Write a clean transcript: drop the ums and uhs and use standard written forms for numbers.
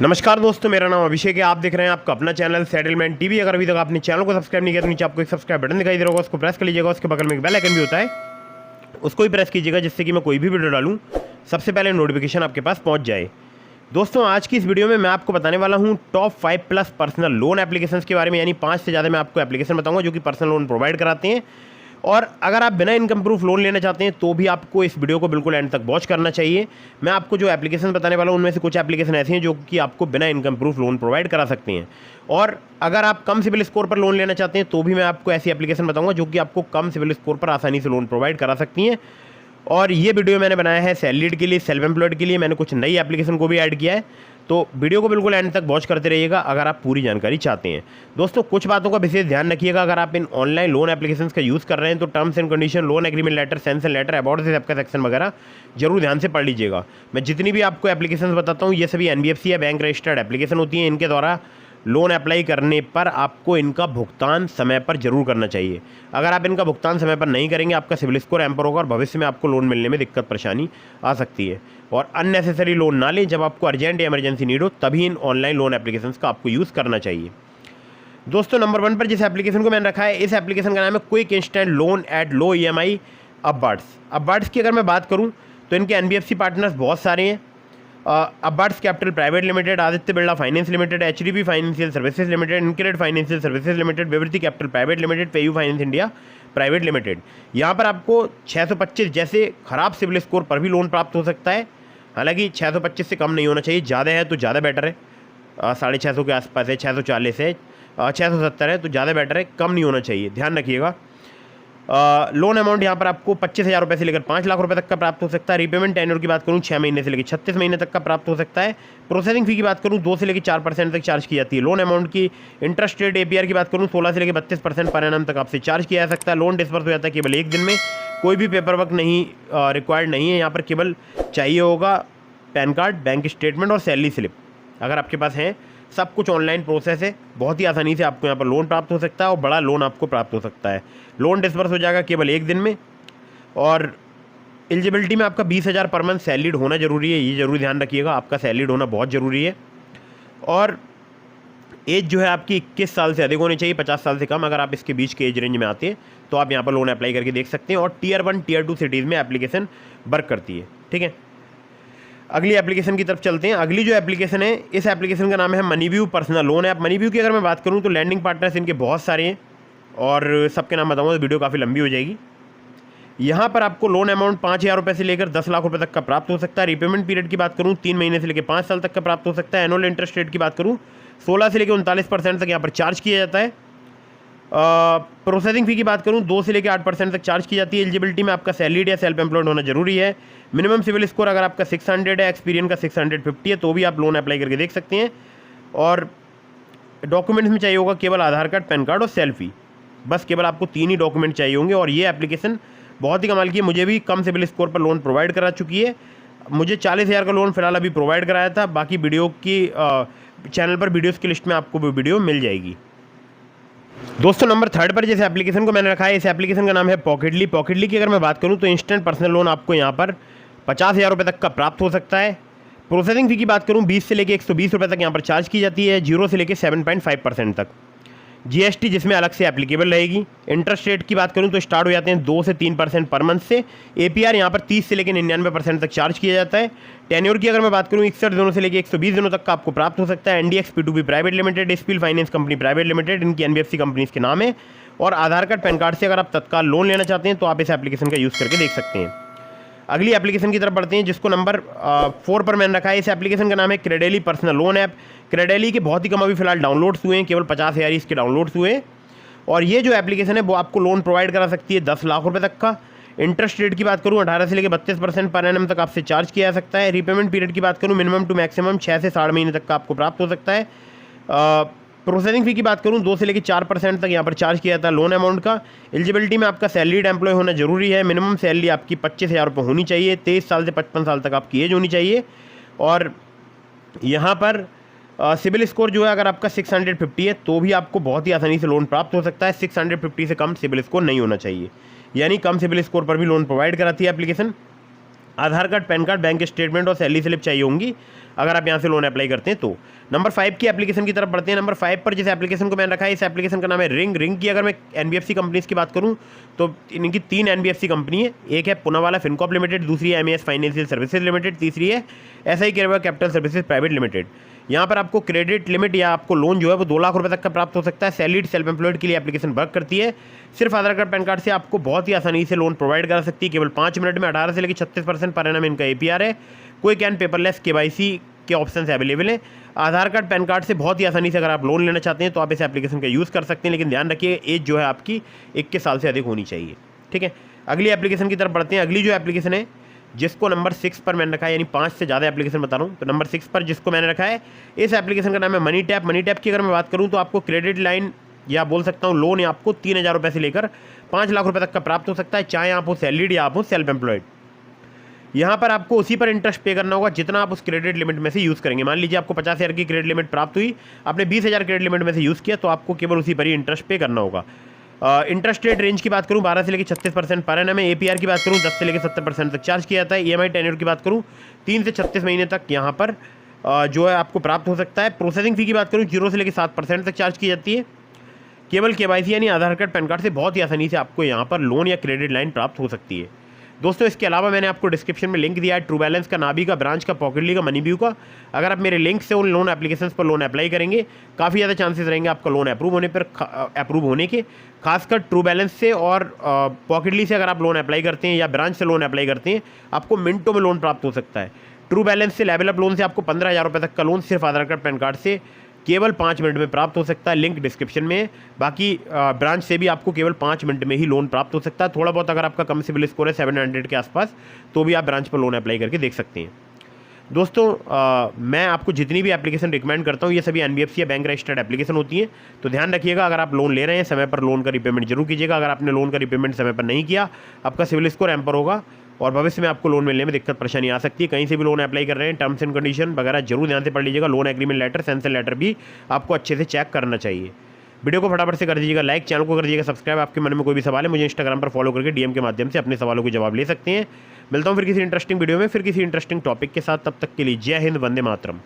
नमस्कार दोस्तों, मेरा नाम अभिषेक है। आप देख रहे हैं आपका अपना चैनल सेटलमेंट टीवी। अगर अभी तक आपने चैनल को सब्सक्राइब नहीं किया तो नीचे आपको एक सब्सक्राइब बटन दिखाई दे रहा होगा, उसको प्रेस कर लीजिएगा। उसके बगल में एक बेल आइकन भी होता है, उसको भी प्रेस कीजिएगा, जिससे कि मैं कोई भी वीडियो डालूं सबसे पहले नोटिफिकेशन आपके पास पहुंच जाए। दोस्तों, आज की इस वीडियो में मैं आपको बताने वाला हूं टॉप 5+ पर्सनल लोन एप्लीकेशंस के बारे में, यानी 5 से ज़्यादा मैं आपको एप्लीकेशन बताऊंगा जो कि पर्सनल लोन प्रोवाइड कराते हैं। और अगर आप बिना इनकम प्रूफ लोन लेना चाहते हैं तो भी आपको इस वीडियो को बिल्कुल एंड तक वॉच करना चाहिए। मैं आपको जो एप्लीकेशन बताने वाला हूं उनमें से कुछ एप्लीकेशन ऐसे हैं जो कि आपको बिना इनकम प्रूफ लोन प्रोवाइड करा सकते हैं। और अगर आप कम सिविल स्कोर पर लोन लेना चाहते हैं तो भी मैं आपको ऐसी एप्लीकेशन बताऊंगा जो कि आपको कम सिविल स्कोर पर आसानी से लोन प्रोवाइड करा सकती हैं। और ये वीडियो मैंने बनाया है सैलरीड के लिए, सेल्फ एम्प्लॉयड के लिए। मैंने कुछ नई एप्लीकेशन को भी ऐड किया है, तो वीडियो को बिल्कुल एंड तक वॉच करते रहिएगा अगर आप पूरी जानकारी चाहते हैं। दोस्तों, कुछ बातों का विशेष ध्यान रखिएगा। अगर आप इन ऑनलाइन लोन एप्लीकेशंस का यूज़ कर रहे हैं तो terms and condition, loan agreement letter, sanction letter, about this आपका सेक्शन वगैरह जरूर ध्यान से पढ़ लीजिएगा। मैं जितनी भी आपको एप्लीकेशंस बताता हूँ ये सभी NBFC या बैंक रजिस्टर्ड एप्लीकेशन होती हैं। इनके द्वारा लोन अप्लाई करने पर आपको इनका भुगतान समय पर जरूर करना चाहिए। अगर आप इनका भुगतान समय पर नहीं करेंगे आपका सिविल स्कोर हैम्पर होगा और भविष्य में आपको लोन मिलने में दिक्कत परेशानी आ सकती है। और अननेसेसरी लोन ना लें, जब आपको अर्जेंट या इमरजेंसी नीड हो तभी इन ऑनलाइन लोन एप्लीकेशंस का आपको यूज़ करना चाहिए। दोस्तों, नंबर 1 पर जिस एप्लीकेशन को मैंने रखा है, इस एप्लीकेशन का नाम है quick instant loan at low EMI अपबार्ड्स। अपबार्ड्स की अगर मैं बात करूँ तो इनके NBFC पार्टनर्स बहुत सारे हैं। Upwards capital private limited, Aditya Birla finance limited, HDB financial services limited, InCred financial services limited, Vivriti capital private limited, PayU finance India private limited. यहाँ पर आपको 625 जैसे खराब सिविल स्कोर पर भी लोन प्राप्त हो सकता है। हालांकि 625 से कम नहीं होना चाहिए, ज़्यादा है तो ज़्यादा बेटर है। 650 के आसपास है, 640 है, 670 है तो ज़्यादा बेटर है, कम नहीं होना चाहिए, ध्यान रखिएगा। लोन अमाउंट यहाँ पर आपको 25,000 रुपये से लेकर 5 लाख रुपए तक का प्राप्त हो सकता है। रीपेमेंट टेन्योर की बात करूँ 6 महीने से लेकर 36 महीने तक का प्राप्त हो सकता है। प्रोसेसिंग फी की बात करूँ 2 से लेकर 4% तक चार्ज की जाती है। लोन अमाउंट की इंटरेस्ट रेट APR की बात करूँ 16 से लेकर 32% पर एनम तक आपसे चार्ज किया जा सकता है। लोन डिस्बर्स हो जाता है केवल 1 दिन में। कोई भी पेपर वर्क नहीं रिक्वायर्ड नहीं है। यहाँ पर केवल चाहिए होगा पैन कार्ड, बैंक स्टेटमेंट और सैलरी स्लिप। अगर आपके पास हैं, सब कुछ ऑनलाइन प्रोसेस है, बहुत ही आसानी से आपको यहाँ पर लोन प्राप्त हो सकता है और बड़ा लोन आपको प्राप्त हो सकता है। लोन डिस्बर्स हो जाएगा केवल 1 दिन में। और एलिजिबिलिटी में आपका 20,000 पर मंथ सैलरीड होना जरूरी है, ये जरूर ध्यान रखिएगा, आपका सैलरीड होना बहुत ज़रूरी है। और एज जो है आपकी 21 साल से अधिक होनी चाहिए, 50 साल से कम। अगर आप इसके बीच के एज रेंज में आते हैं तो आप यहाँ पर लोन अप्लाई करके देख सकते हैं। और Tier 1 Tier 2 सिटीज़ में एप्लीकेशन वर्क करती है। ठीक है, अगली एप्लीकेशन की तरफ चलते हैं। अगली जो एप्लीकेशन है, इस एप्लीकेशन का नाम है MoneyView personal loan app. MoneyView की अगर मैं बात करूं तो लैंडिंग पार्टनर्स इनके बहुत सारे हैं और सबके नाम बताऊंगा तो वीडियो काफ़ी लंबी हो जाएगी। यहाँ पर आपको लोन अमाउंट 5,000 रुपये से लेकर 10 लाख रुपये तक का प्राप्त हो सकता है। रीपेमेंट पीरियड की बात करूँ 3 महीने से लेकर 5 साल तक का प्राप्त हो सकता है। एनुअल इंटरेस्ट रेट की बात करूँ 16 से लेकर 39% तक यहाँ पर चार्ज किया जाता है। प्रोसेसिंग फी की बात करूं 2 से लेकर 8% तक चार्ज की जाती है। एलिजिबिलिटी में आपका सैलरीड या सेल्फ एम्प्लॉयड होना जरूरी है। मिनिमम सिविल स्कोर अगर आपका 600 है, एक्सपीरियंस का 650 है तो भी आप लोन अप्लाई करके देख सकते हैं। और डॉक्यूमेंट्स में चाहिए होगा केवल आधार कार्ड, पैन कार्ड और सेल्फी, बस केवल आपको 3 ही डॉक्यूमेंट चाहिए होंगे। और ये एप्लीकेशन बहुत ही कमाल की है, मुझे भी कम सिविल स्कोर पर लोन प्रोवाइड करा चुकी है। मुझे 40,000 का लोन फिलहाल अभी प्रोवाइड कराया था। बाकी वीडियो की चैनल पर वीडियोज़ की लिस्ट में आपको वो वीडियो मिल जाएगी। दोस्तों, नंबर 3 पर जिस एप्लीकेशन को मैंने रखा है, इस एप्लीकेशन का नाम है पॉकेटली। पॉकेटली की अगर मैं बात करूं तो इंस्टेंट पर्सनल लोन आपको यहां पर 50,000 रुपये तक का प्राप्त हो सकता है। प्रोसेसिंग फी की बात करूं 20 से लेकर 120 रुपये तक यहां पर चार्ज की जाती है। 0 से लेकर 7.5% तक। GST जिसमें अलग से एप्लीकेबल रहेगी। इंटरेस्ट रेट की बात करूं तो स्टार्ट हो जाते हैं 2 से 3% पर मंथ से। APR यहाँ पर 30 से लेकर 99% तक चार्ज किया जाता है। टेन्योर की अगर मैं बात करूं 61 दिनों से लेकर 120 दिनों तक का आपको प्राप्त हो सकता है। NDX P2B private limited, spill finance company private limited, इनकी NBFC कंपनीज के नाम है। और आधार कार्ड, पैन कार्ड से अगर आप तत्काल लोन लेना चाहते हैं तो आप इस एप्लीकेशन का यूज़ करके देख सकते हैं। अगली एप्लीकेशन की तरफ बढ़ते हैं जिसको नंबर 4 पर मैंने रखा है। इस एप्लीकेशन का नाम है क्रेडेली पर्सनल लोन ऐप। क्रेडेली के बहुत ही कम अभी फिलहाल डाउनलोड्स हुए हैं, केवल 50,000 इसके डाउनलोड्स हुए हैं। और ये जो एप्लीकेशन है वो आपको लोन प्रोवाइड करा सकती है 10 लाख रुपये तक का। इंटरेस्ट रेट की बात करूँ 18 से लेकर 32% पर एनम तक आपसे चार्ज किया जा सकता है। रीपेमेंट पीरियड की बात करूँ मिनिमम टू मैक्सिमम 6 से 7.5 महीने तक का आपको प्राप्त हो सकता है। प्रोसेसिंग फी की बात करूं 2 से लेकर 4% तक यहाँ पर चार्ज किया जाता है लोन अमाउंट का। एलिजिबिलिटी में आपका सैलरीड एम्प्लॉय होना जरूरी है। मिनिमम सैलरी आपकी 25,000 रुपये होनी चाहिए। 23 साल से 55 साल तक आपकी एज होनी चाहिए। और यहाँ पर सिविल स्कोर जो है अगर आपका 650 है तो भी आपको बहुत ही आसानी से लोन प्राप्त हो सकता है। 650 से कम सिविल स्कोर नहीं होना चाहिए, यानी कम सिविल स्कोर पर भी लोन प्रोवाइड कराती है application. Aadhaar card, PAN card, bank statement और सैलरी स्लिप चाहिए होंगी अगर आप यहाँ से लोन अप्लाई करते हैं तो। नंबर 5 की एप्लीकेशन की तरफ बढ़ते हैं। नंबर 5 पर जिस एप्लीकेशन को मैंने रखा है, इस एप्लीकेशन का नाम है रिंग की अगर मैं एनबीएफसी कंपनीज की बात करूँ तो इनकी 3 एनबीएफसी कंपनी है। एक है पूनावाला फिनकॉर्प लिमिटेड, दूसरी है एमएएस फाइनेंशियल सर्विसेज लिमिटेड, तीसरी है एसआई केरवा कैपिटल सर्विसेज प्राइवेट लिमिटेड। यहाँ पर आपको क्रेडिट लिमिट या आपको लोन जो है वो 2 लाख रुपए तक का प्राप्त हो सकता है। सैलरीड सेल्फ एम्प्लॉयड के लिए एप्लीकेशन वर्क करती है। सिर्फ आधार कार्ड, पैन कार्ड से आपको बहुत ही आसानी से लोन प्रोवाइड करा सकती है। केवल 5 मिनट में 18 से लेकर 36% पर एनम इनका एपीआर है। कोई कैन पेपरलेस केवाईसी के ऑप्शन अवेलेबल हैं। आधार कार्ड, पैन कार्ड से बहुत ही आसानी से अगर आप लोन लेना चाहते हैं तो आप इस एप्लीकेशन का यूज़ कर सकते हैं, लेकिन ध्यान रखिए एज जो है आपकी 21 साल से अधिक होनी चाहिए। ठीक है, अगली एप्लीकेशन की तरफ बढ़ते हैं। अगली जो एप्लीकेशन है जिसको नंबर 6 पर मैंने रखा है, यानी 5 से ज़्यादा एप्लीकेशन बता रहा हूँ, तो नंबर 6 पर जिसको मैंने रखा है, इस एप्लीकेशन का नाम है मनी टैप। मनी टैप की अगर मैं बात करूँ तो आपको क्रेडिट लाइन या बोल सकता हूँ लोन या आपको 3000 रुपये से लेकर 5 लाख रुपये तक का प्राप्त हो सकता है, चाहे आप हो सैलरीड या आप हो सेल्फ एम्प्लॉयड। यहाँ पर आपको उसी पर इंटरेस्ट पे करना होगा जितना आप उस क्रेडिट लिमिट में से यूज़ करेंगे। मान लीजिए आपको 50,000 की क्रेडिट लिमिट प्राप्त हुई, आपने 20,000 क्रेडिट लिमिट में से यूज़ किया, तो आपको केवल उसी पर ही इंटरेस्ट पे करना होगा। इंटरेस्ट रेट रेंज की बात करूँ 12 से लेकर 36% पर एनम है। एपीआर की बात करूँ 10 से लेकर 70% तक चार्ज किया जाता है। ईएमआई टेन्योर की बात करूँ 3 से 36 महीने तक यहाँ पर जो है आपको प्राप्त हो सकता है। प्रोसेसिंग फ़ी की बात करूँ 0 से लेकर 7% तक चार्ज की जाती है। केवल केवाईसी यानी आधार कार्ड, पैन कार्ड से बहुत ही आसानी से आपको यहाँ पर लोन या क्रेडिट लाइन प्राप्त हो सकती है। दोस्तों इसके अलावा मैंने आपको डिस्क्रिप्शन में लिंक दिया है ट्रू बैलेंस का, नाबी का, ब्रांच का, पॉकेटली का, मनी व्यू का। अगर आप मेरे लिंक से उन लोन एप्लीकेशंस पर लोन अप्लाई करेंगे, काफ़ी ज़्यादा चांसेस रहेंगे आपका लोन अप्रूव होने के। खासकर ट्रू बैलेंस से और पॉकेटली से अगर आप लोन अप्लाई करते हैं या ब्रांच से लोन अप्लाई करते हैं, आपको मिनटों में लोन प्राप्त हो सकता है। ट्रू बैलेंस से, लेवल अप लोन से आपको 15,000 रुपये तक का लोन सिर्फ आधार कार्ड, पैन कार्ड से केवल 5 मिनट में प्राप्त हो सकता है। लिंक डिस्क्रिप्शन में है। बाकी ब्रांच से भी आपको केवल 5 मिनट में ही लोन प्राप्त हो सकता है। थोड़ा बहुत अगर आपका कम सिविल स्कोर है 700 के आसपास, तो भी आप ब्रांच पर लोन अप्लाई करके देख सकते हैं। दोस्तों मैं आपको जितनी भी एप्लीकेशन रिकमेंड करता हूँ ये सभी एनबीएफसी या बैंक रजिस्टर्ड एप्लीकेशन होती हैं। तो ध्यान रखिएगा, अगर आप लोन ले रहे हैं समय पर लोन का रिपेमेंट जरूर कीजिएगा। अगर आपने लोन का रिपेमेंट समय पर नहीं किया, आपका सिविल स्कोर एम्पर होगा और भविष्य में आपको लोन मिलने में दिक्कत परेशानी आ सकती है। कहीं से भी लोन अप्लाई कर रहे हैं, टर्म्स एंड कंडीशन वगैरह जरूर ध्यान से पढ़ लीजिएगा। Loan agreement letter, sanction letter भी आपको अच्छे से चेक करना चाहिए। वीडियो को फटाफट से कर दीजिएगा लाइक, चैनल को कर दीजिएगा सब्सक्राइब। आपके मन में कोई भी सवाल है मुझे इंस्टाग्राम पर फॉलो करके डीएम के माध्यम से अपने सवालों के जवाब ले सकते हैं। मिलता हूँ फिर किसी इंटरेस्टिंग वीडियो में, फिर किसी इंटरेस्टिंग टॉपिक के साथ। तब तक के लिए जय हिंद, वंदे मातरम।